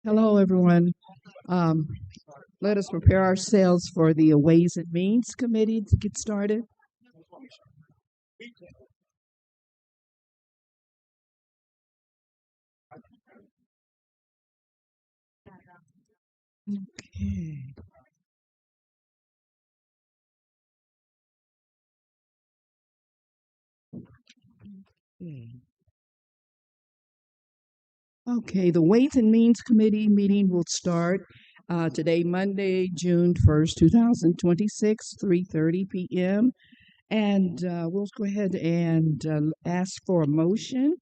Hello, everyone. Um, Let us prepare ourselves for the Ways and Means Committee to get started. Okay. Okay. Okay, the Ways and Means Committee meeting will start today, Monday, June 1st, 2026, 3:30 p.m. And we'll go ahead and ask for a motion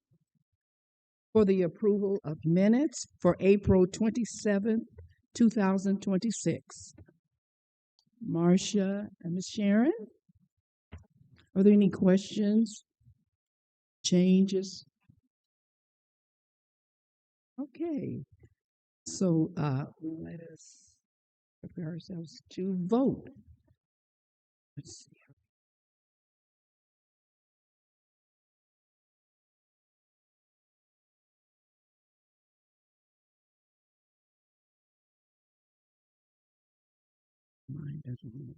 for the approval of minutes for April 27th, 2026. Marcia and Ms. Sharon, are there any questions, changes? Okay, so let us prepare ourselves to vote. Let's see. Mine doesn't work.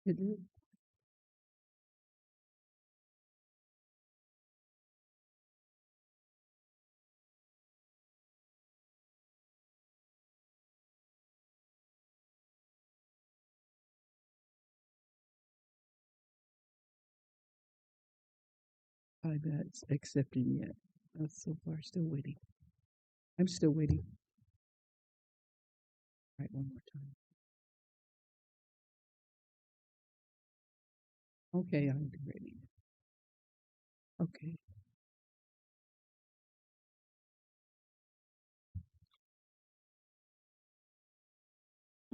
It is. That's accepting yet. So far, still waiting. I'm still waiting. All right, one more time. Okay, I'm ready. Okay,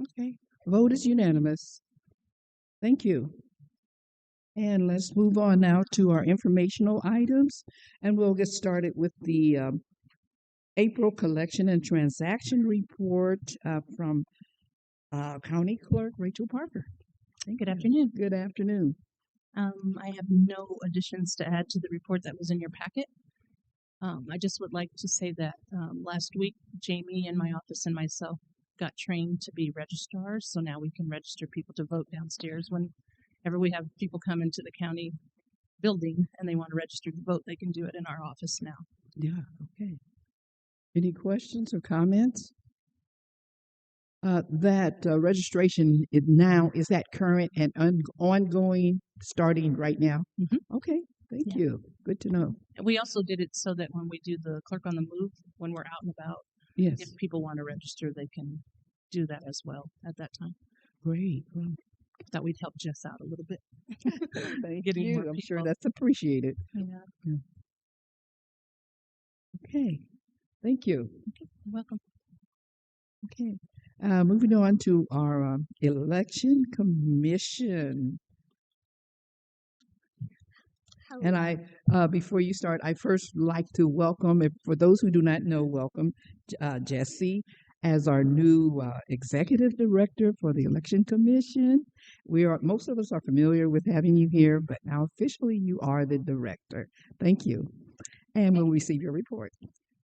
okay. Vote is unanimous. Thank you. And let's move on now to our informational items, and we'll get started with the April collection and transaction report from County Clerk Rachel Parker. Thank Good you. afternoon. Good afternoon. I have no additions to add to the report that was in your packet. I just would like to say that last week, Jamie in my office and myself got trained to be registrars, so now we can register people to vote downstairs. Whenever we have people come into the county building and they want to register to vote, they can do it in our office now. Yeah, okay. Any questions or comments? That registration is now, is that current and ongoing, starting right now? Mhm. Okay, thank Yeah. you. Good to know. And we also did it so that when we do the clerk on the move, when we're out and about, Yes, if people want to register, they can do that as well at that time. great. Well, Thought we'd help Jess out a little bit. thank Getting you. more I'm sure people. that's appreciated. Yeah. Okay, thank you. You're welcome. Okay, moving on to our election commission. And before you start, I first like to welcome, for those who do not know, welcome Jesse as our new executive director for the election commission. Most of us are familiar with having you here, but now officially you are the director. Thank you. And we'll receive your report.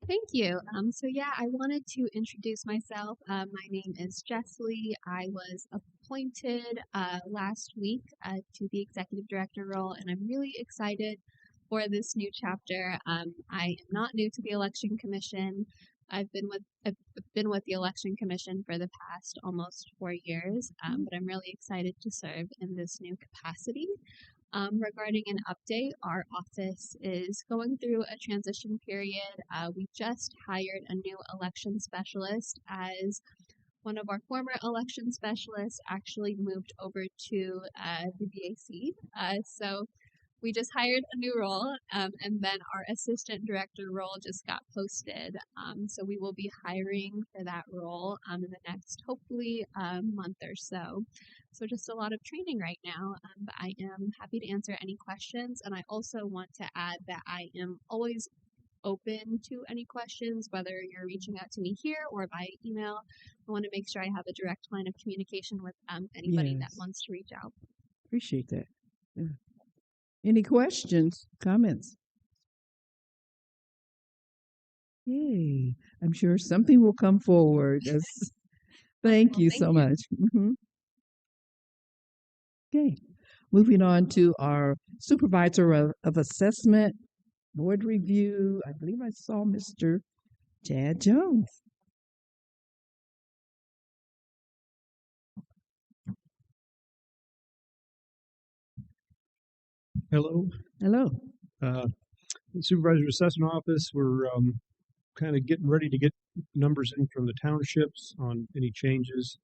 Thank you. I wanted to introduce myself. My name is Jess Lee. I was appointed last week to the executive director role, and I'm really excited for this new chapter. I am not new to the election commission. I've been with the election commission for the past almost 4 years, but I'm really excited to serve in this new capacity. Regarding an update, our office is going through a transition period. We just hired a new election specialist as one of our former election specialists actually moved over to the BAC. So we just hired a new role, and then our assistant director role just got posted. So we will be hiring for that role in the next, hopefully, month or so. So just a lot of training right now. But I am happy to answer any questions. And I also want to add that I am always open to any questions, whether you're reaching out to me here or by email. I want to make sure I have a direct line of communication with anybody that Yes. wants to reach out. Appreciate that. Yeah. Any questions, comments? Yay. I'm sure something will come forward. Thank you Thank so you. much. Okay. Moving on to our supervisor of assessment, board review. I believe I saw Mr. Chad Jones. Hello. Hello. The Supervisor Assessment Office, we're kind of getting ready to get numbers in from the townships on any changes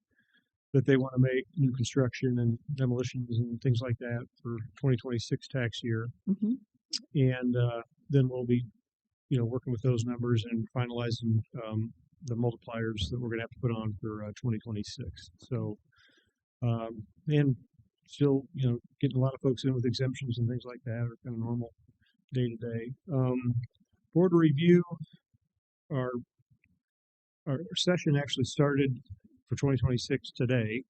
that they want to make, new construction and demolitions and things like that for 2026 tax year. hmm And then we'll be, working with those numbers and finalizing the multipliers that we're going to have to put on for 2026. So, and still, getting a lot of folks in with exemptions and things like that are kind of normal day to day. Board review, our session actually started for 2026 today.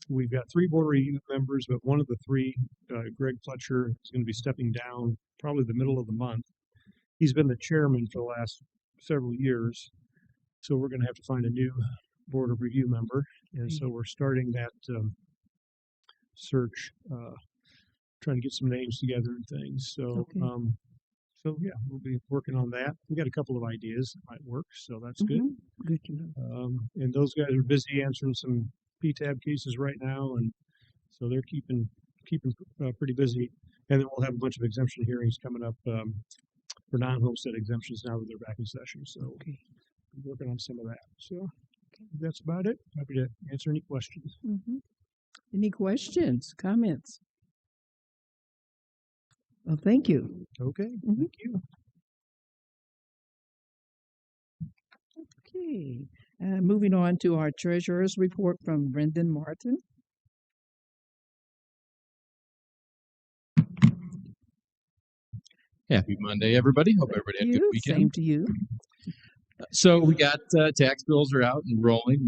We've got 3 board review members, but one of the 3, Greg Fletcher, is going to be stepping down probably the middle of the month. He's been the chairman for the last several years, so we're going to have to find a new board of review member, and so we're starting that search, trying to get some names together and things. So, Okay. so yeah, we'll be working on that. We got a couple of ideas that might work, so that's good. Good to know. And those guys are busy answering some PTAB cases right now, and so they're keeping pretty busy. And then we'll have a bunch of exemption hearings coming up for non-homestead exemptions now that they're back in session. So Okay. we're working on some of that. So that's about it. Happy to answer any questions. Any questions, comments? Well, thank you. Okay, Mhm. thank you. Okay. Moving on to our treasurer's report from Brendan Martin. Happy Monday, everybody. Hope everybody had a good You, weekend. same to you. So we got tax bills are out and rolling.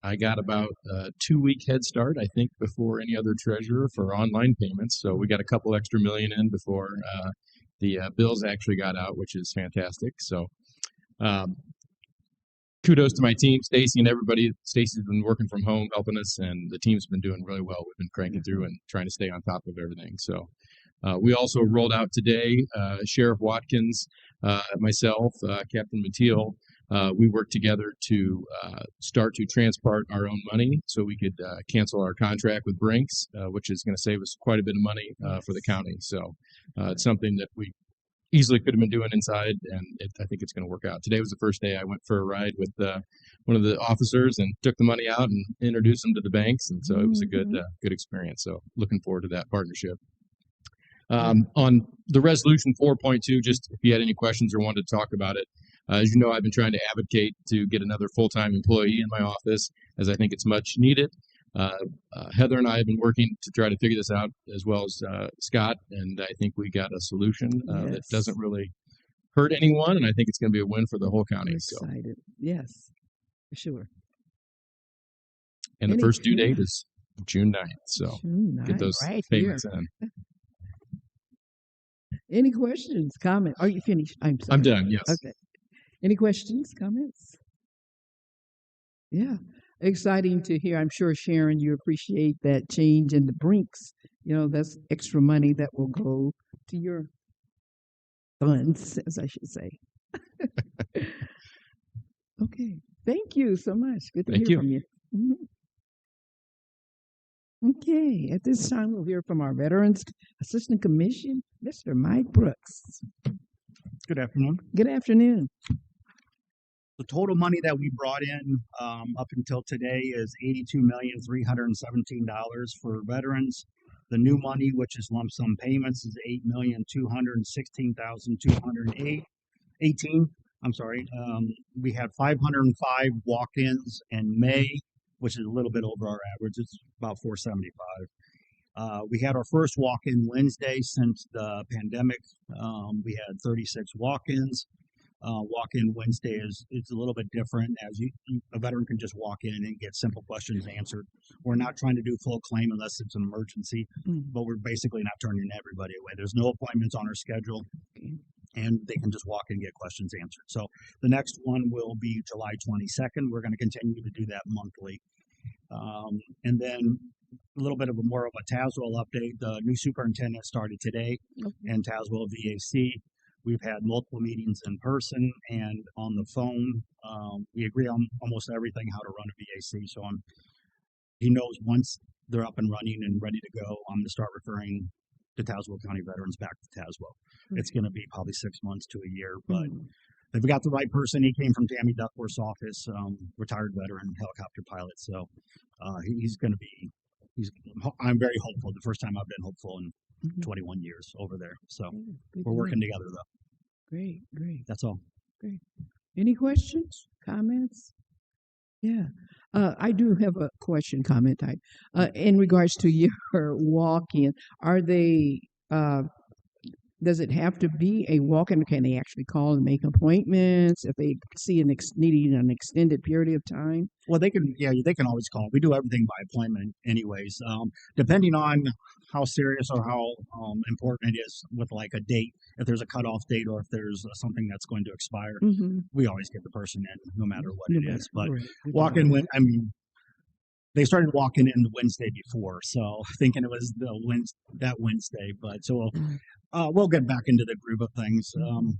I got about a 2-week head start, I think, before any other treasurer for online payments. So we got a couple extra million in before the bills actually got out, which is fantastic. So kudos to my team, Stacy and everybody. Stacy's been working from home helping us, and the team's been doing really well. We've been cranking through and trying to stay on top of everything. So we also rolled out today, Sheriff Watkins, myself, Captain Mateel. We worked together to start to transport our own money so we could cancel our contract with Brinks, which is going to save us quite a bit of money for the county. So it's something that we easily could have been doing inside, and I think it's going to work out. Today was the first day I went for a ride with one of the officers and took the money out and introduced them to the banks, and so it was a good experience. So looking forward to that partnership. On the resolution 4.2, just if you had any questions or wanted to talk about it, as you know, I've been trying to advocate to get another full-time employee in my office, as I think it's much needed. Heather and I have been working to try to figure this out, as well as Scott, and I think we got a solution that doesn't really hurt anyone, and I think it's going to be a win for the whole county. I'm excited. Yes, for sure. And the first due date is June 9th, so get those payments in. Any questions, comments? Are you finished? I'm sorry. I'm done, yes. Okay. Any questions, comments? Yeah. Exciting to hear. I'm sure, Sharon, you appreciate that change in the Brinks. That's extra money that will go to your funds, as I should say. Okay. Thank you so much. Good to hear from you. Okay. At this time, we'll hear from our Veterans Assistant Commission, Mr. Mike Brooks. Good afternoon. Good afternoon. The total money that we brought in up until today is $82,317 for veterans. The new money, which is lump sum payments, is $8,216,218. I'm sorry. We had 505 walk-ins in May, which is a little bit over our average. It's about 475. We had our first walk-in Wednesday since the pandemic. We had 36 walk-ins. Walk-in Wednesday is a little bit different, as a veteran can just walk in and get simple questions answered. We're not trying to do full claim unless it's an emergency, but we're basically not turning everybody away. There's no appointments on our schedule, and they can just walk in and get questions answered. So the next one will be July 22nd. We're going to continue to do that monthly. And then a little bit of more of a Tazewell update. The new superintendent started today in Tazewell VAC. We've had multiple meetings in person and on the phone. We agree on almost everything, how to run a VAC. So he knows once they're up and running and ready to go, I'm going to start referring the Tazewell County veterans back to Tazewell. It's going to be probably 6 months to a year, but they've got the right person. He came from Tammy Duckworth's office, retired veteran, helicopter pilot. So he's going to be. I'm very hopeful. The first time I've been hopeful in 21 years over there. So we're working together, though. Great. That's all. Great. Any questions, comments? Yeah. I do have a question, comment type. In regards to your walk-in, are they, does it have to be a walk-in? Can they actually call and make appointments if they see needing an extended period of time? Well, they can always call. We do everything by appointment anyways. Depending on how serious or how important it is with like a date, if there's a cutoff date or if there's something that's going to expire, we always get the person in no matter what it is. But walk-in, they started walking in the Wednesday before, so thinking it was that Wednesday. But so we'll get back into the groove of things.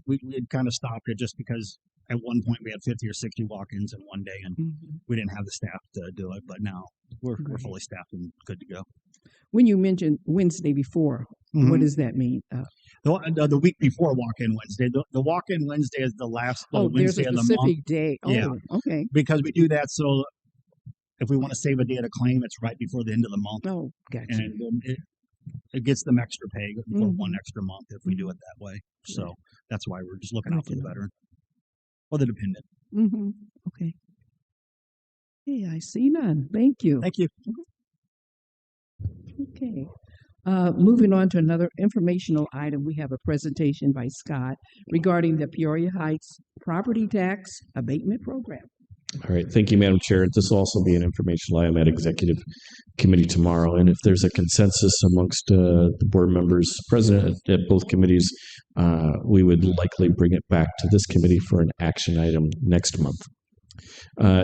We had kind of stopped it just because at one point we had 50 or 60 walk-ins in one day, and we didn't have the staff to do it. But now we're fully staffed and good to go. When you mentioned Wednesday before, what does that mean? The week before walk-in Wednesday. The walk-in Wednesday is the last Wednesday of the month. There's a specific day. Yeah. Okay. Because we do that so if we want to save a day to claim, it's right before the end of the month. Oh, gotcha. And it gets them extra pay for one extra month if we do it that way. So that's why we're just looking out for the veteran or the dependent. Okay. Hey, I see none. Thank you. Thank you. Okay. Moving on to another informational item, we have a presentation by Scott regarding the Peoria Heights Property Tax Abatement Program. All right. Thank you, Madam Chair. This will also be an informational item at Executive Committee tomorrow. And if there's a consensus amongst the board members present at both committees, we would likely bring it back to this committee for an action item next month.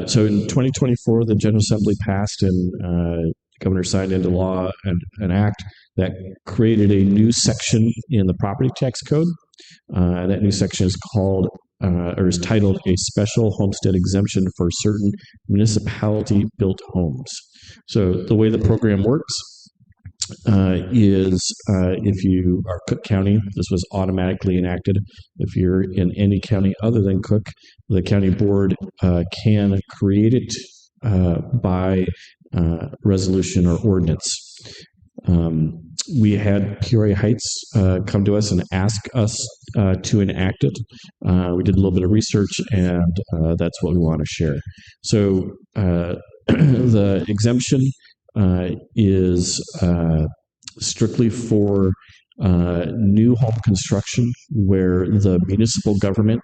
So in 2024, the General Assembly passed and the Governor signed into law an act that created a new section in the property tax code. That new section is called or is titled a special homestead exemption for certain municipality built homes. So the way the program works is if you are Cook County, this was automatically enacted. If you're in any county other than Cook, the county board can create it by resolution or ordinance. We had Peoria Heights come to us and ask us to enact it. We did a little bit of research, and that's what we want to share. So the exemption is strictly for new home construction where the municipal government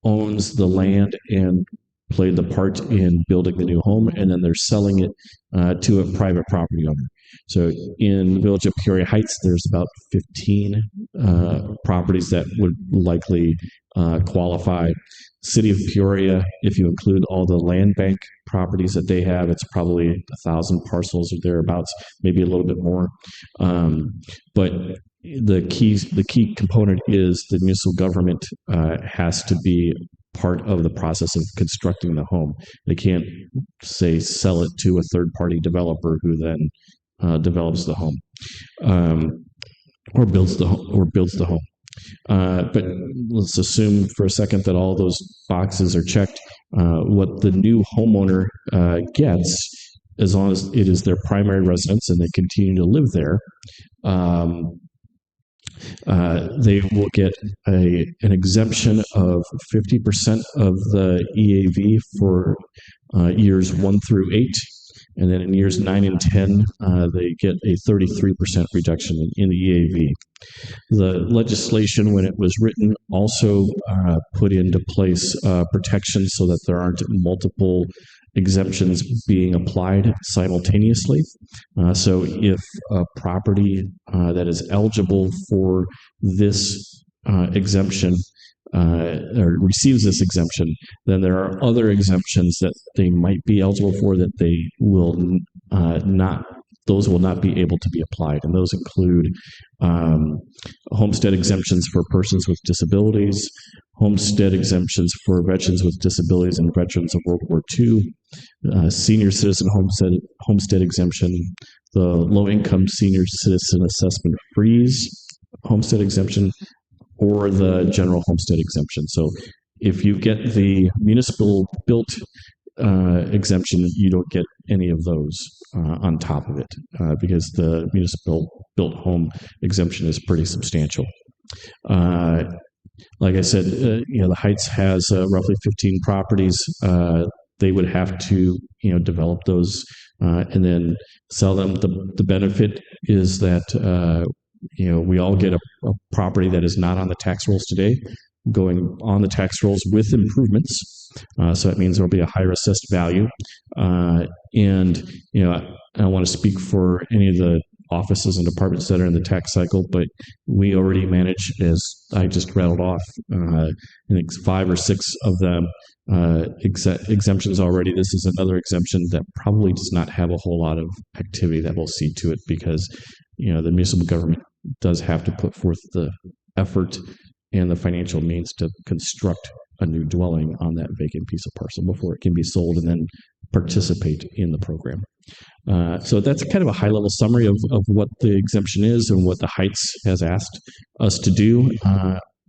owns the land and played the part in building the new home, and then they're selling it to a private property owner. So in the village of Peoria Heights, there's about 15 properties that would likely qualify. City of Peoria, if you include all the land bank properties that they have, it's probably 1,000 parcels or thereabouts, maybe a little bit more. But the key component is the municipal government has to be part of the process of constructing the home. They can't, say, sell it to a third-party developer who then develops the home or builds the home. But let's assume for a second that all those boxes are checked. What the new homeowner gets, as long as it is their primary residence and they continue to live there, they will get an exemption of 50% of the EAV for years 1 through 8. And then in years 9 and 10, they get a 33% reduction in the EAV. The legislation, when it was written, also put into place protections so that there aren't multiple exemptions being applied simultaneously. So if a property that is eligible for this exemption or receives this exemption, then there are other exemptions that they might be eligible for that they will not. Those will not be able to be applied, and those include homestead exemptions for persons with disabilities, homestead exemptions for veterans with disabilities and veterans of World War II, senior citizen homestead exemption, the low-income senior citizen assessment freeze homestead exemption, or the general homestead exemption. So if you get the municipal built exemption, you don't get any of those on top of it because the municipal built home exemption is pretty substantial. Like I said, the Heights has roughly 15 properties. They would have to, develop those and then sell them. The benefit is that, we all get a property that is not on the tax rolls today, going on the tax rolls with improvements. So that means there'll be a higher assessed value. And, I don't want to speak for any of the offices and departments that are in the tax cycle, but we already manage, as I just rattled off, I think 5 or 6 of them exemptions already. This is another exemption that probably does not have a whole lot of activity that we'll see to it because, the municipal government does have to put forth the effort and the financial means to construct a new dwelling on that vacant piece of parcel before it can be sold and then participate in the program. So that's kind of a high-level summary of what the exemption is and what the Heights has asked us to do,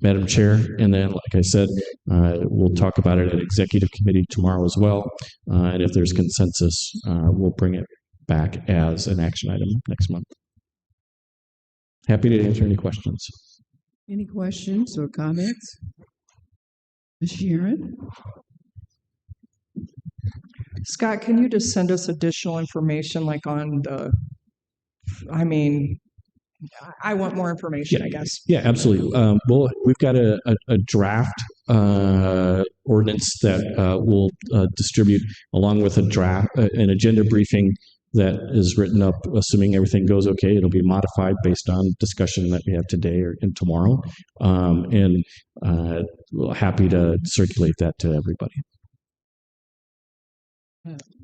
Madam Chair. And then, like I said, we'll talk about it at Executive Committee tomorrow as well. And if there's consensus, we'll bring it back as an action item next month. Happy to answer any questions. Any questions or comments? Ms. Sharon? Scott, can you just send us additional information like on I want more information, I guess. Yeah, absolutely. Well, we've got a draft ordinance that we'll distribute along with an agenda briefing that is written up, assuming everything goes okay. It'll be modified based on discussion that we have today and tomorrow. And happy to circulate that to everybody.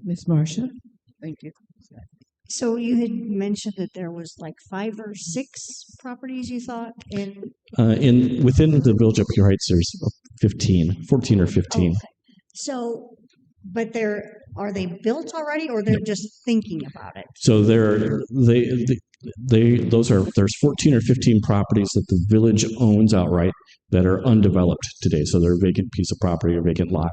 Ms. Marcia? Thank you. So you had mentioned that there was like 5 or 6 properties you thought within the Village of Peoria Heights, there's 14 or 15. Okay. So, but are they built already, or they're just thinking about it? So there's 14 or 15 properties that the village owns outright that are undeveloped today. So they're a vacant piece of property or vacant lot.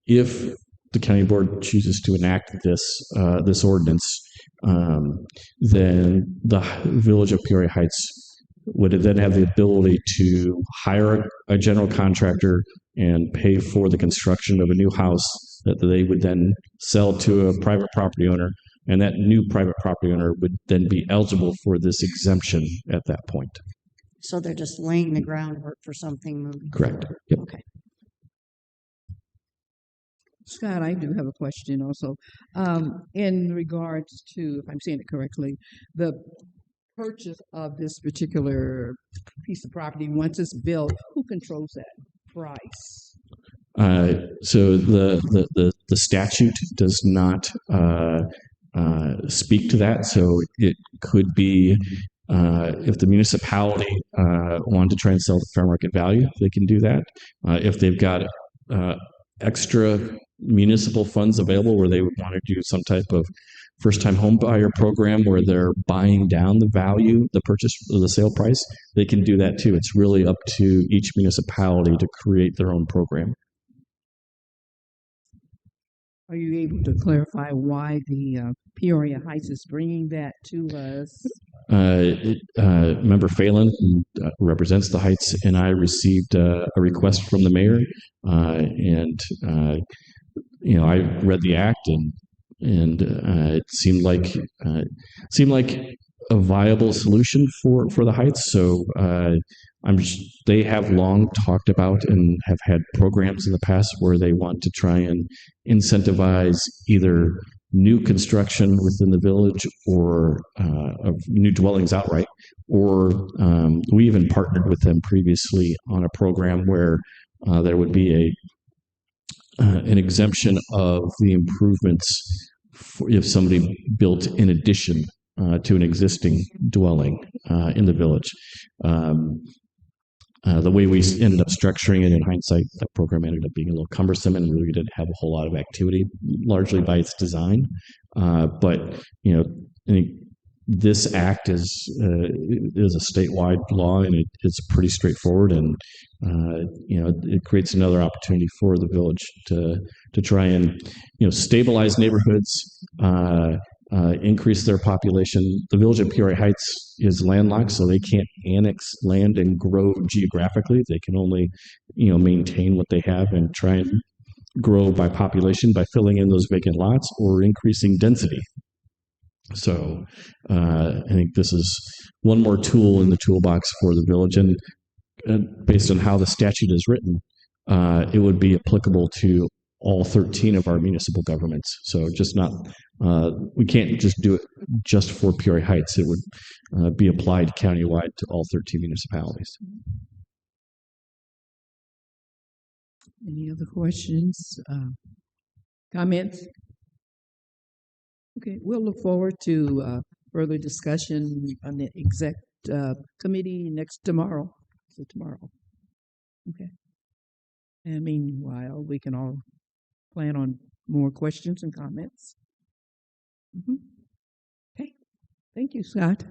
If the county board chooses to enact this ordinance, then the Village of Peoria Heights would then have the ability to hire a general contractor and pay for the construction of a new house that they would then sell to a private property owner, and that new private property owner would then be eligible for this exemption at that point. So they're just laying the groundwork for something moving Correct. forward. Yep. Okay. Scott, I do have a question also. In regards to, if I'm saying it correctly, the purchase of this particular piece of property, once it's built, who controls that price? So the statute does not speak to that. So it could be if the municipality wanted to try and sell the fair market value, they can do that. If they've got extra municipal funds available where they would want to do some type of first-time home buyer program where they're buying down the value, the purchase, the sale price, they can do that too. It's really up to each municipality to create their own program. Are you able to clarify why the Peoria Heights is bringing that to us? Member Phelan, who represents the Heights, and I received a request from the mayor, and I read the act, and it seemed like a viable solution for the Heights. So they have long talked about and have had programs in the past where they want to try and incentivize either new construction within the village or of new dwellings outright. Or we even partnered with them previously on a program where there would be an exemption of the improvements if somebody built in addition to an existing dwelling in the village. The way we ended up structuring it in hindsight, that program ended up being a little cumbersome and really didn't have a whole lot of activity, largely by its design. But I think this act is a statewide law, and it's pretty straightforward, and it creates another opportunity for the village to try and stabilize neighborhoods, increase their population. The village of Peoria Heights is landlocked, so they can't annex land and grow geographically. They can only maintain what they have and try and grow by population by filling in those vacant lots or increasing density. So I think this is one more tool in the toolbox for the village, and based on how the statute is written, it would be applicable to all 13 of our municipal governments. So we can't just do it just for Peoria Heights. It would be applied countywide to all 13 municipalities. Any other questions, comments? Okay, we'll look forward to further discussion on the exec committee tomorrow. So tomorrow. Okay. And meanwhile, we can all plan on more questions and comments. Okay. Thank you, Scott.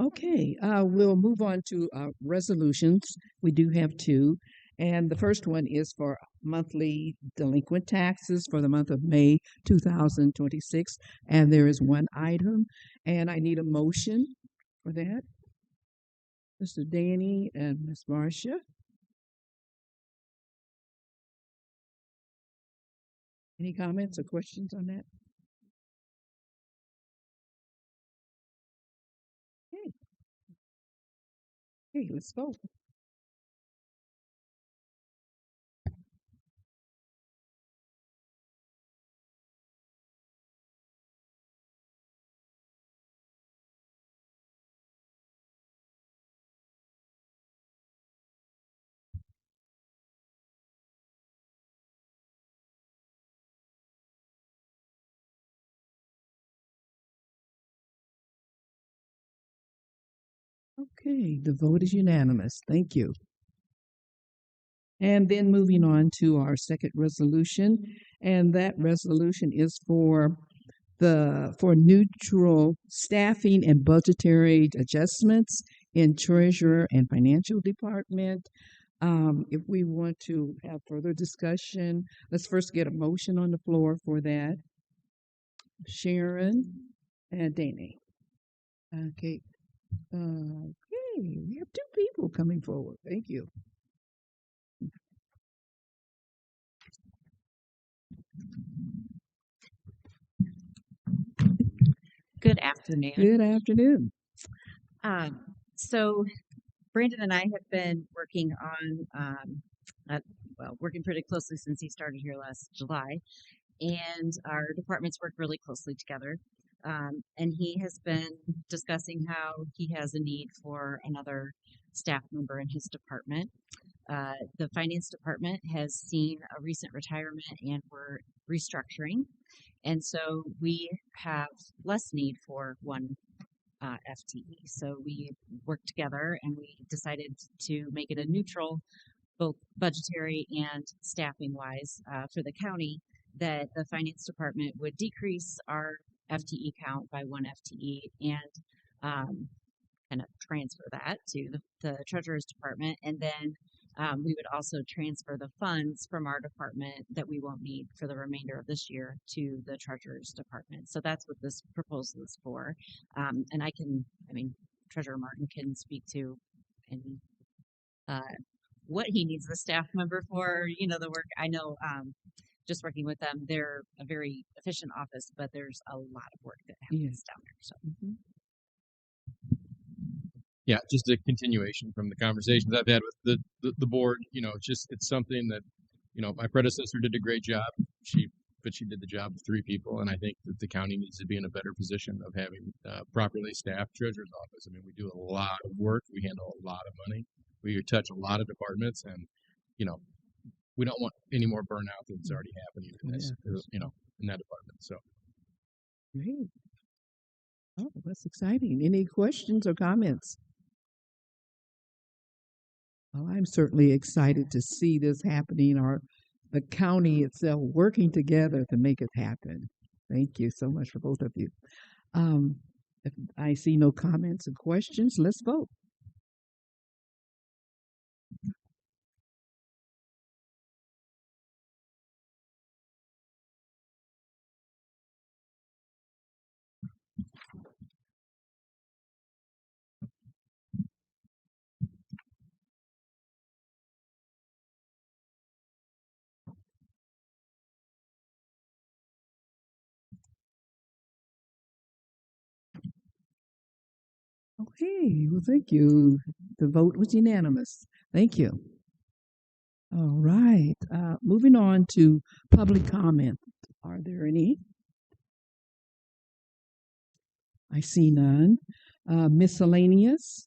Okay, we'll move on to resolutions. We do have two. And the first one is for monthly delinquent taxes for the month of May 2026. And there is one item, and I need a motion for that. Mr. Danny and Ms. Marcia. Any comments or questions on that? Okay, let's go. Okay, the vote is unanimous. Thank you. And then moving on to our second resolution, and that resolution is for neutral staffing and budgetary adjustments in treasurer and financial department. If we want to have further discussion, let's first get a motion on the floor for that. Sharon and Danny. Okay. Okay, we have two people coming forward. Thank you. Good afternoon. Good afternoon. So Brandon and I have been working on, working pretty closely since he started here last July, and our departments work really closely together. And he has been discussing how he has a need for another staff member in his department. The finance department has seen a recent retirement, and we're restructuring. And so we have less need for one FTE. So we worked together and we decided to make it a neutral, both budgetary and staffing wise for the county, that the finance department would decrease our FTE count by one FTE and kind of transfer that to the treasurer's department. And then we would also transfer the funds from our department that we won't need for the remainder of this year to the treasurer's department. So that's what this proposal is for. And Treasurer Martin can speak to any what he needs the staff member for, the work. I know just working with them, they're a very efficient office, but there's a lot of work that happens down there. So. Yeah, just a continuation from the conversations I've had with the board. It's something that, my predecessor did a great job. But she did the job of 3 people, and I think that the county needs to be in a better position of having properly staffed treasurer's office. I mean, we do a lot of work. We handle a lot of money. We touch a lot of departments, and we don't want any more burnout that's already happening in this, in that department. So, Great. Oh, that's exciting. Any questions or comments? Well, I'm certainly excited to see this happening, or the county itself working together to make it happen. Thank you so much for both of you. If I see no comments and questions, let's vote. Okay, well, thank you. The vote was unanimous. Thank you. All right, moving on to public comment. Are there any? I see none. Miscellaneous.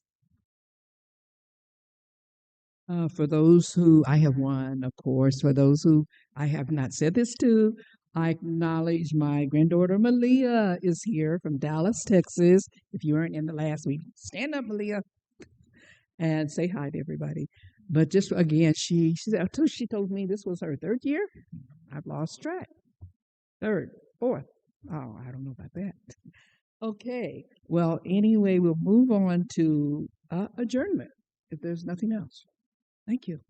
For those who I have one, of course, for those who I have not said this to, I acknowledge my granddaughter Malia is here from Dallas, Texas. If you weren't in the last week, stand up, Malia, and say hi to everybody. But just again, she told me this was her 3rd year. I've lost track. 3rd, 4th. Oh, I don't know about that. Okay. Well, anyway, we'll move on to adjournment if there's nothing else. Thank you.